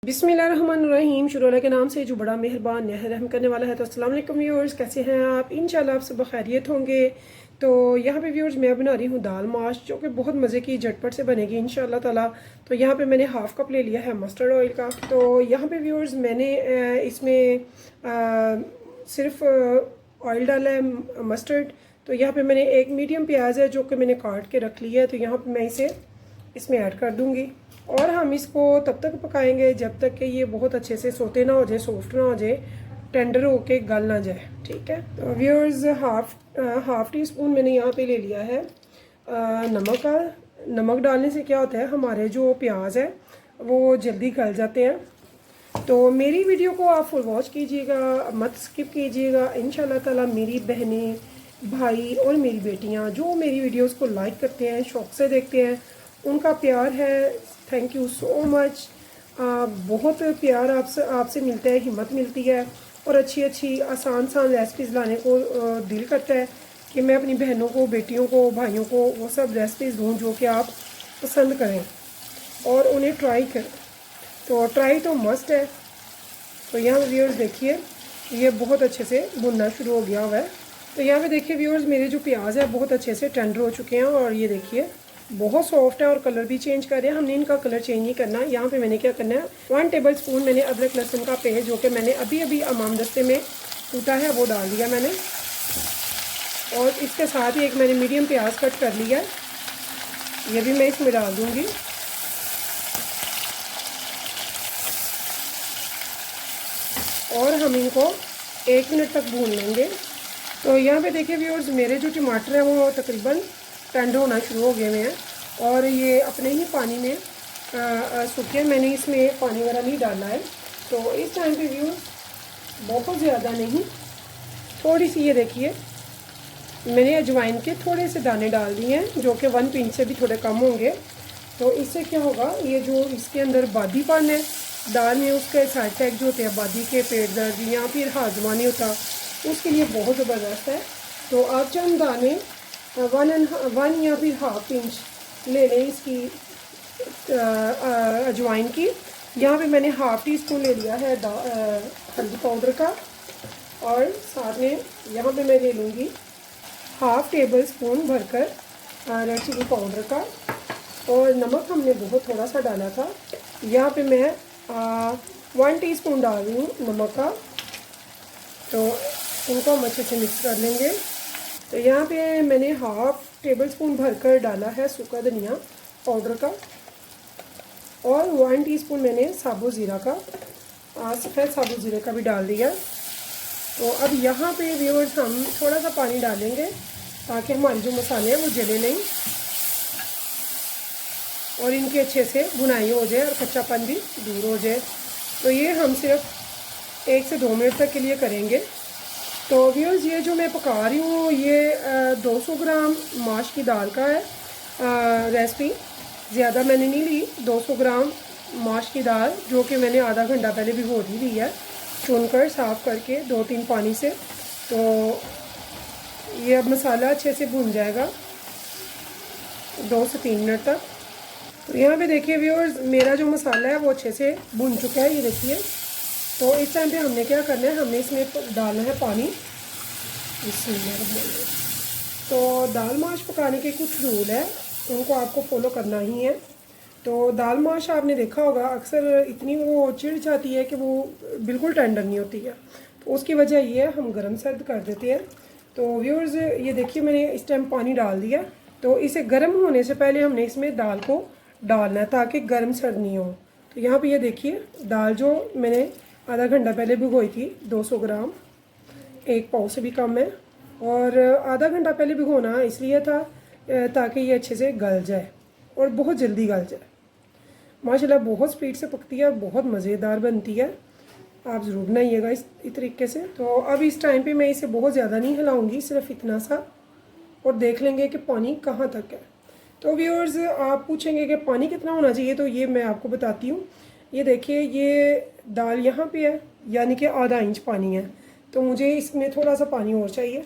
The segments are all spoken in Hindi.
बिस्मिल्लाहिर्रहमानिर्रहीम। शुरू अल्लाह के नाम से जो बड़ा मेहरबान रहम करने वाला है। तो अस्सलाम वालेकुम व्यूअर्स, कैसे हैं आप? इंशाल्लाह आप सब खैरियत होंगे। तो यहाँ पे व्यूअर्स मैं बना रही हूँ दाल माश, जो कि बहुत मज़े की झटपट से बनेगी इंशाल्लाह ताला। तो यहाँ पे मैंने हाफ़ कप ले लिया है मस्टर्ड ऑयल का। तो यहाँ पे व्यूअर्स मैंने इसमें सिर्फ ऑयल डाला है मस्टर्ड। तो यहाँ पे मैंने एक मीडियम प्याज है जो कि मैंने काट के रख लिया है। तो यहाँ पे मैं इसे इसमें ऐड कर दूँगी और हम इसको तब तक पकाएंगे जब तक कि ये बहुत अच्छे से सोते ना हो जाए, सॉफ्ट ना हो जाए, टेंडर होके गल ना जाए। ठीक है। तो व्यूअर्स हाफ टी स्पून मैंने यहाँ पे ले लिया है नमक का। नमक डालने से क्या होता है, हमारे जो प्याज है वो जल्दी गल जाते हैं। तो मेरी वीडियो को आप फुल वॉच कीजिएगा, मत स्किप कीजिएगा। इंशाल्लाह ताला मेरी बहनें, भाई और मेरी बेटियाँ जो मेरी वीडियोस को लाइक करते हैं, शौक़ से देखते हैं, उनका प्यार है। Thank you so much. बहुत प्यार आपसे मिलता है, हिम्मत मिलती है और अच्छी आसान रेसिपीज़ लाने को दिल करता है कि मैं अपनी बहनों को, बेटियों को, भाइयों को वो सब रेसिपीज़ दूँ जो कि आप पसंद करें और उन्हें ट्राई करें। तो ट्राई तो मस्ट है। तो यहाँ व्यूअर्स देखिए ये बहुत अच्छे से भुनना शुरू हो गया हुआ है। तो यहाँ पे देखिए व्यूअर्स मेरे जो प्याज है बहुत अच्छे से टेंडर हो चुके हैं और ये देखिए बहुत सॉफ्ट है और कलर भी चेंज कर रहे हैं। हमने इनका कलर चेंज नहीं करना। यहाँ पे मैंने क्या करना है, 1 टेबल स्पून मैंने अदरक लहसुन का पेस्ट जो कि मैंने अभी अमामदस्ते में कूटा है वो डाल दिया मैंने। और इसके साथ ही एक मैंने मीडियम प्याज कट कर लिया है, ये भी मैं इसमें डाल दूँगी। और हम इनको 1 मिनट तक भून लेंगे। तो यहाँ पे देखिए व्यूअर्स मेरे जो टमाटर हैं वो तकरीबन टेंडर होना शुरू हो गए हुए हैं और ये अपने ही पानी में सूखे। मैंने इसमें पानी वगैरह नहीं डाला है। तो इस टाइम पे व्यूअर्स बहुत ज़्यादा नहीं, थोड़ी सी ये देखिए मैंने अजवाइन के थोड़े से दाने डाल दिए हैं जो कि 1 पिंच से भी थोड़े कम होंगे। तो इससे क्या होगा, ये जो इसके अंदर बादीपन है दाल में, उसके साइड इफेक्ट जो होते हैं बादी के, पेट दर्द या फिर हाजमा नहीं होता, उसके लिए बहुत ज़बरदस्त है। तो आप चंद दाने 1 या फिर हाफ इंच ले लें इसकी अजवाइन की। यहाँ पे मैंने हाफ टी स्पून ले लिया है हल्दी पाउडर का और साथ में यहाँ पे मैं ले लूँगी हाफ टेबल स्पून भरकर रेड चिली पाउडर का। और नमक हमने बहुत थोड़ा सा डाला था। यहाँ पे मैं 1 टीस्पून डाल रही हूँ नमक का। तो इनको हम अच्छे से मिक्स कर लेंगे। तो यहाँ पे मैंने हाफ टेबल स्पून भरकर डाला है सूखा धनिया पाउडर का और 1 टीस्पून मैंने साबुत ज़ीरा का, सफ़ेद साबुत ज़ीरे का भी डाल दिया। तो अब यहाँ पे व्यूअर्स हम थोड़ा सा पानी डालेंगे ताकि हमारे जो मसाले हैं वो जले नहीं और इनकी अच्छे से भुनाई हो जाए और कच्चापन भी दूर हो जाए। तो ये हम सिर्फ 1 से 2 मिनट तक के लिए करेंगे। तो व्यूअर्स ये जो मैं पका रही हूँ ये 200 ग्राम माश की दाल का है रेसिपी। ज़्यादा मैंने नहीं ली, 200 ग्राम माश की दाल जो कि मैंने आधा घंटा पहले भिगो दी है, चुनकर साफ़ करके 2-3 पानी से। तो ये अब मसाला अच्छे से भुन जाएगा 2 से 3 मिनट तक। तो यहाँ पे देखिए व्यूअर्स मेरा जो मसाला है वो अच्छे से भुन चुका है, ये देखिए। तो इस टाइम पे हमने क्या करना है, हमने इसमें डालना है पानी। तो दाल माश पकाने के कुछ रूल है, उनको आपको फॉलो करना ही है। तो दाल माश आपने देखा होगा अक्सर इतनी वो चिढ़ जाती है कि वो बिल्कुल टेंडर नहीं होती है। तो उसकी वजह ये है हम गर्म सर्द कर देते हैं। तो व्यूअर्स ये देखिए मैंने इस टाइम पानी डाल दिया। तो इसे गर्म होने से पहले हमने इसमें दाल को डालना है ताकि गर्म सर्द नहीं हो। तो यहाँ पे ये देखिए दाल जो मैंने आधा घंटा पहले भिगोई थी 200 ग्राम, 1 पाव से भी कम है। और आधा घंटा पहले भिगोना इसलिए था ताकि ये अच्छे से गल जाए और बहुत जल्दी गल जाए। माशाल्लाह बहुत स्पीड से पकती है, बहुत मज़ेदार बनती है। आप ज़रूर बनाइएगा इस तरीके से। तो अब इस टाइम पे मैं इसे बहुत ज़्यादा नहीं हिलाऊंगी, सिर्फ इतना सा, और देख लेंगे कि पानी कहाँ तक है। तो व्यूअर्स आप पूछेंगे कि पानी कितना होना चाहिए, तो ये मैं आपको बताती हूँ। ये देखिए ये दाल यहाँ पे है, यानी कि आधा इंच पानी है। तो मुझे इसमें थोड़ा सा पानी और चाहिए,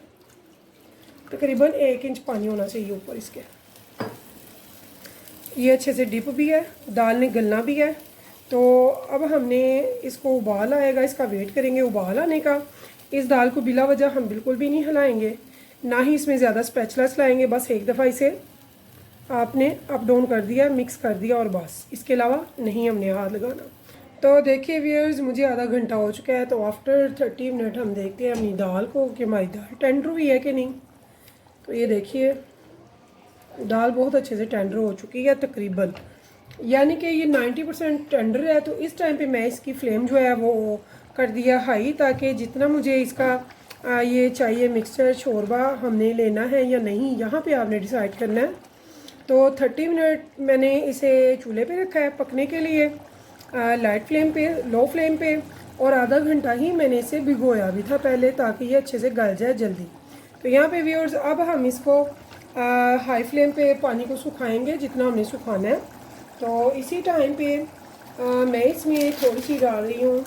तकरीबन 1 इंच पानी होना चाहिए ऊपर इसके। ये अच्छे से डिप भी है, दाल ने गलना भी है। तो अब हमने इसको उबाल आएगा, इसका वेट करेंगे उबाल आने का। इस दाल को बिला वजह हम बिल्कुल भी नहीं हिलाएंगे, ना ही इसमें ज़्यादा स्पैचुला चलाएंगे। बस एक दफ़ा इसे आपने अप डाउन कर दिया, मिक्स कर दिया और बस, इसके अलावा नहीं हमने हाथ लगाना। तो देखिए व्यूअर्स, मुझे आधा घंटा हो चुका है। तो आफ्टर 30 मिनट हम देखते हैं अपनी दाल को कि हमारी दाल टेंडर हुई है कि नहीं। तो ये देखिए दाल बहुत अच्छे से टेंडर हो चुकी है तकरीबन, यानी कि ये 90% टेंडर है। तो इस टाइम पे मैं इसकी फ्लेम जो है वो कर दिया हाई, ताकि जितना मुझे इसका ये चाहिए मिक्सचर शोरबा हमने लेना है या नहीं, यहाँ पे आपने डिसाइड करना है। तो 30 मिनट मैंने इसे चूल्हे पे रखा है पकने के लिए, लाइट फ्लेम पे, लो फ्लेम पे, और आधा घंटा ही मैंने इसे भिगोया भी था पहले, ताकि ये अच्छे से गल जाए जल्दी। तो यहाँ पे व्यूअर्स अब हम इसको हाई फ्लेम पे पानी को सुखाएंगे जितना हमने सुखाना है। तो इसी टाइम पे मैं इसमें थोड़ी सी डाल रही हूँ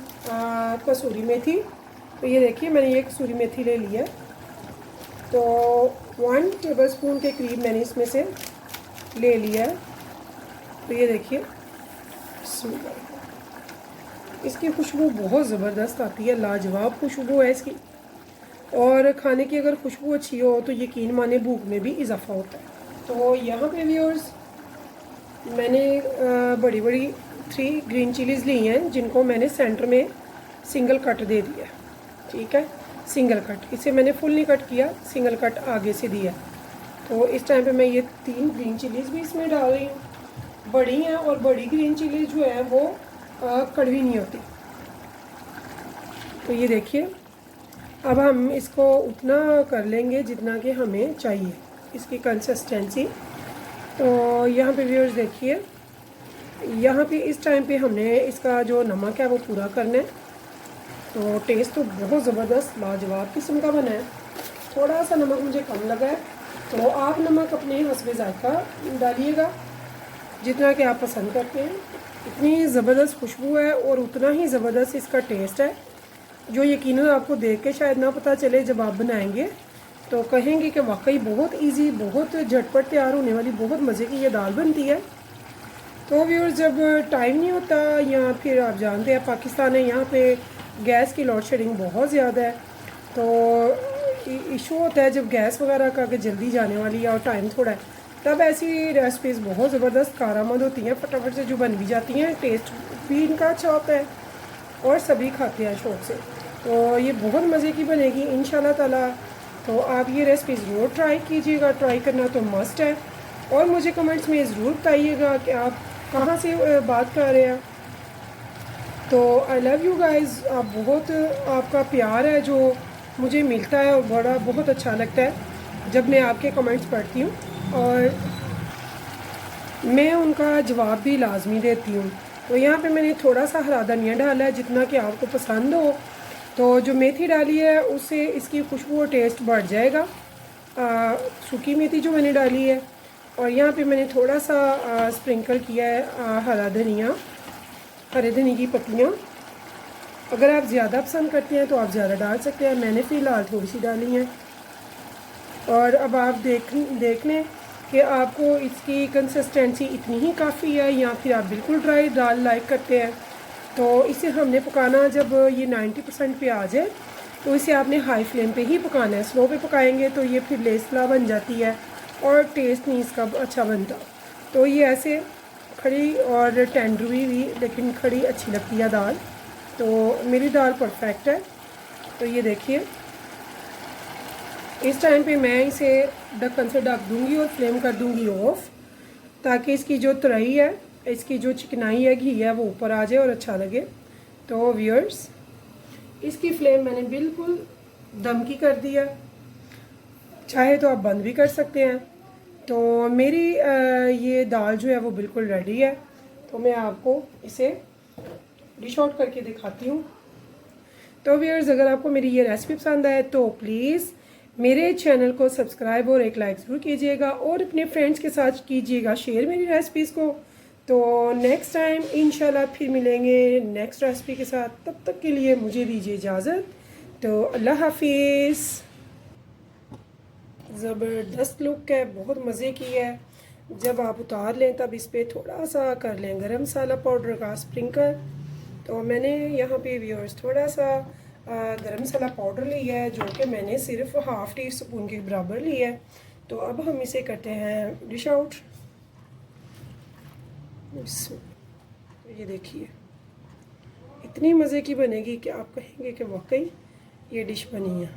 कसूरी मेथी। तो ये देखिए मैंने ये कसूरी मेथी ले लिया। तो 1 टेबलस्पून के करीब मैंने इसमें से ले लिया है। तो ये देखिए इसकी खुशबू बहुत ज़बरदस्त आती है, लाजवाब खुशबू है इसकी। और खाने की अगर खुशबू अच्छी हो तो यकीन माने भूख में भी इजाफा होता है। तो यहाँ पे व्यूअर्स मैंने बड़ी बड़ी 3 ग्रीन चिलीज़ ली हैं, जिनको मैंने सेंटर में सिंगल कट दे दिया। ठीक है, सिंगल कट, इसे मैंने फुल नहीं कट किया, सिंगल कट आगे से दिया। तो इस टाइम पे मैं ये 3 ग्रीन चिलीज़ भी इसमें डाल रही हूँ। बड़ी हैं और बड़ी ग्रीन चिली जो है वो कड़वी नहीं होती। तो ये देखिए अब हम इसको उतना कर लेंगे जितना कि हमें चाहिए इसकी कंसिस्टेंसी। तो यहाँ पे व्यूअर्स देखिए, यहाँ पे इस टाइम पे हमने इसका जो नमक है वो पूरा करना है। तो टेस्ट तो बहुत ज़बरदस्त लाजवाब किस्म का बना है। थोड़ा सा नमक मुझे कम लगा है, तो आप नमक अपने हस्बे जायका डालिएगा जितना कि आप पसंद करते हैं। इतनी ज़बरदस्त खुशबू है और उतना ही ज़बरदस्त इसका टेस्ट है, जो यकीनन आपको देख के शायद ना पता चले, जब आप बनाएंगे तो कहेंगे कि वाकई बहुत इजी, बहुत झटपट तैयार होने वाली, बहुत मज़े की ये दाल बनती है। तो व्यूअर्स जब टाइम नहीं होता, या फिर आप जानते हैं पाकिस्तान है, यहाँ पे गैस की लोड शेडिंग बहुत ज़्यादा है, तो इशू होता है जब गैस वगैरह का कि जल्दी जाने वाली है और टाइम थोड़ा है, तब ऐसी रेसिपीज़ बहुत ज़बरदस्त कारामद होती हैं, फटाफट से जो बन भी जाती हैं, टेस्ट भी इनका अच्छा होता है और सभी खाते हैं शौक़ से। तो ये बहुत मज़े की बनेगी इंशाल्लाह ताला। तो आप ये रेसिपी ज़रूर ट्राई कीजिएगा, ट्राई करना तो मस्ट है। और मुझे कमेंट्स में ज़रूर बताइएगा कि आप कहाँ से बात कर रहे हैं। तो आई लव यू गाइज़, आप बहुत, आपका प्यार है जो मुझे मिलता है और बहुत अच्छा लगता है जब मैं आपके कमेंट्स पढ़ती हूँ, और मैं उनका जवाब भी लाजमी देती हूँ। तो यहाँ पे मैंने थोड़ा सा हरा धनिया डाला है जितना कि आपको पसंद हो। तो जो मेथी डाली है उससे इसकी खुशबू और टेस्ट बढ़ जाएगा, सूखी मेथी जो मैंने डाली है। और यहाँ पे मैंने थोड़ा सा स्प्रिंकल किया है हरा धनिया, हरे धनिया की पत्तियाँ। अगर आप ज़्यादा पसंद करते हैं तो आप ज़्यादा डाल सकते हैं, मैंने फ़िलहाल थोड़ी सी डाली हैं। और अब आप देख लें कि आपको इसकी कंसिस्टेंसी इतनी ही काफ़ी है, या फिर आप बिल्कुल ड्राई दाल लाइक करते हैं। तो इसे हमने पकाना, जब ये 90% पे आ जाए तो इसे आपने हाई फ्लेम पे ही पकाना है। स्लो पे पकाएंगे तो ये फिर लेसला बन जाती है और टेस्ट नहीं इसका अच्छा बनता। तो ये ऐसे खड़ी और टेंडरी भी, लेकिन खड़ी अच्छी लगती है दाल। तो मेरी दाल परफेक्ट है। तो ये देखिए इस टाइम पे मैं इसे ढक्कन से ढक दूँगी और फ्लेम कर दूँगी ऑफ, ताकि इसकी जो तराई है, इसकी जो चिकनाई है, घी है, वो ऊपर आ जाए और अच्छा लगे। तो व्यूअर्स इसकी फ्लेम मैंने बिल्कुल दम की कर दिया, चाहे तो आप बंद भी कर सकते हैं। तो मेरी ये दाल जो है वो बिल्कुल रेडी है। तो मैं आपको इसे डिश आउट करके दिखाती हूँ। तो व्यूअर्स अगर आपको मेरी ये रेसिपी पसंद आए तो प्लीज़ मेरे चैनल को सब्सक्राइब और एक लाइक ज़रूर कीजिएगा, और अपने फ्रेंड्स के साथ कीजिएगा शेयर मेरी रेसिपीज़ को। तो नेक्स्ट टाइम इंशाल्लाह फिर मिलेंगे नेक्स्ट रेसिपी के साथ। तब तक के लिए मुझे दीजिए इजाज़त। तो अल्लाह हाफिज़। ज़बरदस्त लुक है, बहुत मज़े की है, जब आप उतार लें तब इस पर थोड़ा सा कर लें गरम मसाला पाउडर का स्प्रिंकल। तो मैंने यहाँ पे व्यूअर्स थोड़ा सा गरम मसाला पाउडर लिया है, जो कि मैंने सिर्फ हाफ़ टी स्पून के बराबर लिया है। तो अब हम इसे करते हैं डिश आउट। ये देखिए इतनी मज़े की बनेगी कि आप कहेंगे कि वाकई ये डिश बनी है।